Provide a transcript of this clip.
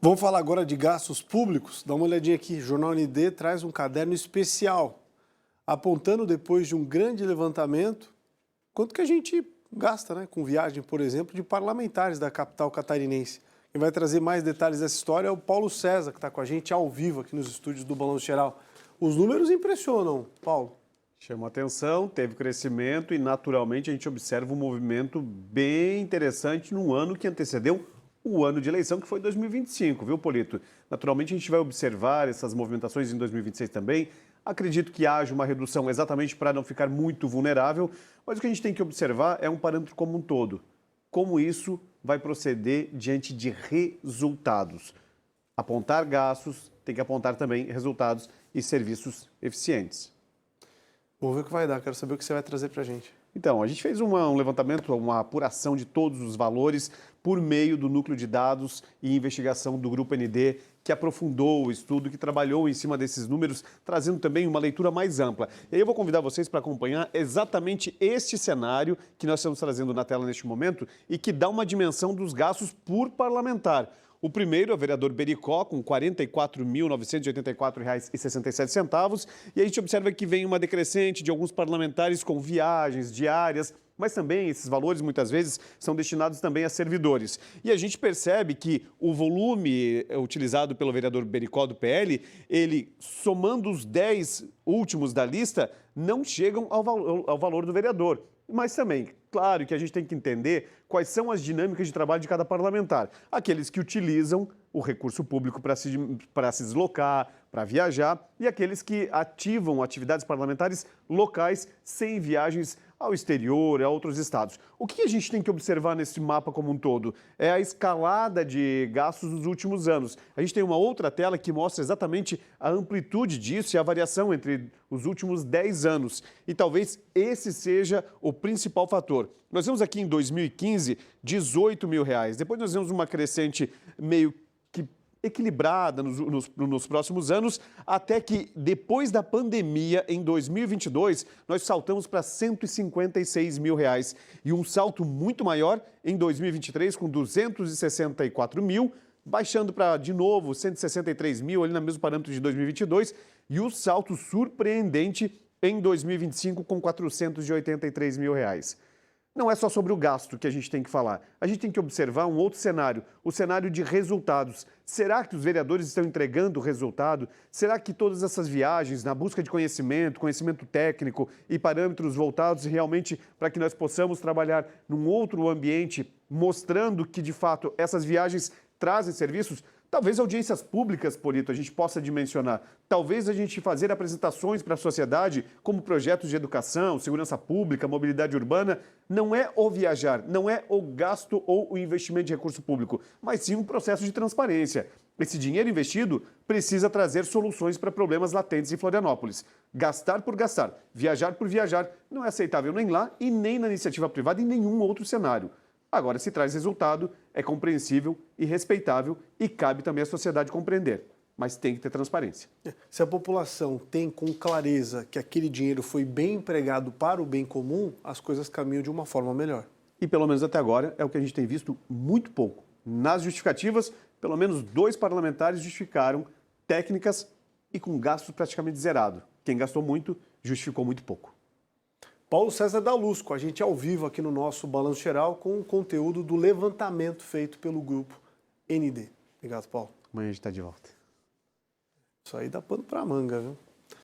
Vamos falar agora de gastos públicos? Dá uma olhadinha aqui. O Jornal ND traz um caderno especial, apontando depois de um grande levantamento, quanto que a gente gasta, né, com viagem, por exemplo, de parlamentares da capital catarinense. Quem vai trazer mais detalhes dessa história é o Paulo César, que está com a gente ao vivo aqui nos estúdios do Balanço Geral. Os números impressionam, Paulo. Chama atenção, teve crescimento e, naturalmente, a gente observa um movimento bem interessante no ano que antecedeu o ano de eleição, que foi 2025, viu, Polito? Naturalmente, a gente vai observar essas movimentações em 2026 também. Acredito que haja uma redução exatamente para não ficar muito vulnerável, mas o que a gente tem que observar é um parâmetro como um todo. Como isso vai proceder diante de resultados. Apontar gastos, tem que apontar também resultados e serviços eficientes. Vamos ver o que vai dar, quero saber o que você vai trazer para a gente. Então, a gente fez um levantamento, uma apuração de todos os valores por meio do núcleo de dados e investigação do Grupo ND, que aprofundou o estudo, que trabalhou em cima desses números, trazendo também uma leitura mais ampla. E aí eu vou convidar vocês para acompanhar exatamente este cenário que nós estamos trazendo na tela neste momento e que dá uma dimensão dos gastos por parlamentar. O primeiro é o vereador Bericó, com R$ 44.984,67. E a gente observa que vem uma decrescente de alguns parlamentares com viagens diárias, mas também esses valores muitas vezes são destinados também a servidores. E a gente percebe que o volume utilizado pelo vereador Bericó do PL, ele, somando os 10 últimos da lista, não chegam ao valor do vereador. Mas também, claro que a gente tem que entender quais são as dinâmicas de trabalho de cada parlamentar. Aqueles que utilizam o recurso público para se deslocar, para viajar, e aqueles que ativam atividades parlamentares locais sem viagens ao exterior, a outros estados. O que a gente tem que observar nesse mapa como um todo? É a escalada de gastos dos últimos anos. A gente tem uma outra tela que mostra exatamente a amplitude disso e a variação entre os últimos 10 anos. E talvez esse seja o principal fator. Nós vemos aqui em 2015, R$18 mil. Depois nós vemos uma crescente meio que equilibrada nos próximos anos, até que depois da pandemia, em 2022, nós saltamos para R$156 mil. E um salto muito maior em 2023, com 264 mil, baixando para, de novo, 163 mil, ali no mesmo parâmetro de 2022, e o salto surpreendente em 2025, com 483 mil. Não é só sobre o gasto que a gente tem que falar. A gente tem que observar um outro cenário, o cenário de resultados. Será que os vereadores estão entregando o resultado? Será que todas essas viagens na busca de conhecimento, conhecimento técnico e parâmetros voltados realmente para que nós possamos trabalhar num outro ambiente, mostrando que, de fato, essas viagens trazem serviços? Talvez audiências públicas, Polito, a gente possa dimensionar. Talvez a gente fazer apresentações para a sociedade, como projetos de educação, segurança pública, mobilidade urbana. Não é o viajar, não é o gasto ou o investimento de recurso público, mas sim um processo de transparência. Esse dinheiro investido precisa trazer soluções para problemas latentes em Florianópolis. Gastar por gastar, viajar por viajar, não é aceitável nem lá e nem na iniciativa privada em nenhum outro cenário. Agora, se traz resultado, é compreensível e respeitável e cabe também à sociedade compreender. Mas tem que ter transparência. Se a população tem com clareza que aquele dinheiro foi bem empregado para o bem comum, as coisas caminham de uma forma melhor. E pelo menos até agora é o que a gente tem visto muito pouco. Nas justificativas, pelo menos 2 parlamentares justificaram técnicas e com gastos praticamente zerado. Quem gastou muito, justificou muito pouco. Paulo César da Luz, com a gente ao vivo aqui no nosso Balanço Geral, com o conteúdo do levantamento feito pelo Grupo ND. Obrigado, Paulo. Amanhã a gente está de volta. Isso aí dá pano para manga, viu?